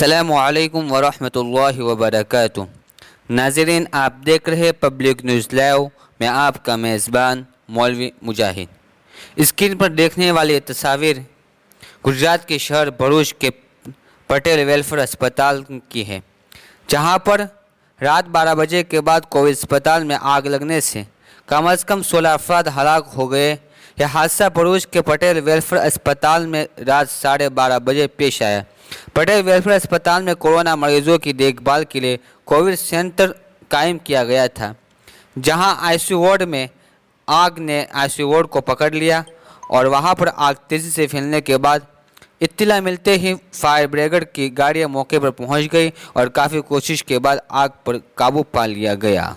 السلام علیکم ورحمۃ اللہ وبرکاتہ۔ ناظرین، آپ دیکھ رہے پبلک نیوز لائیو میں آپ کا میزبان مولوی مجاہد۔ اسکرین پر دیکھنے والی تصاویر گجرات کے شہر بھروچ کے پٹیل ویلفیئر اسپتال کی ہے، جہاں پر رات 12 بجے کے بعد کووڈ اسپتال میں آگ لگنے سے کم از کم 16 افراد ہلاک ہو گئے۔ یہ حادثہ بھروچ کے پٹیل ویلفیئر اسپتال میں رات 12:30 بجے پیش آیا۔ پٹیل ویلفیئر اسپتال میں کورونا مریضوں کی دیکھ بھال کے لیے کووڈ سینٹر قائم کیا گیا تھا، جہاں آئی سی یو وارڈ میں آگ نے آئی سی یو وارڈ کو پکڑ لیا اور وہاں پر آگ تیزی سے پھیلنے کے بعد اطلاع ملتے ہی فائر بریگیڈ کی گاڑیاں موقع پر پہنچ گئی اور کافی کوشش کے بعد آگ پر قابو پا لیا گیا۔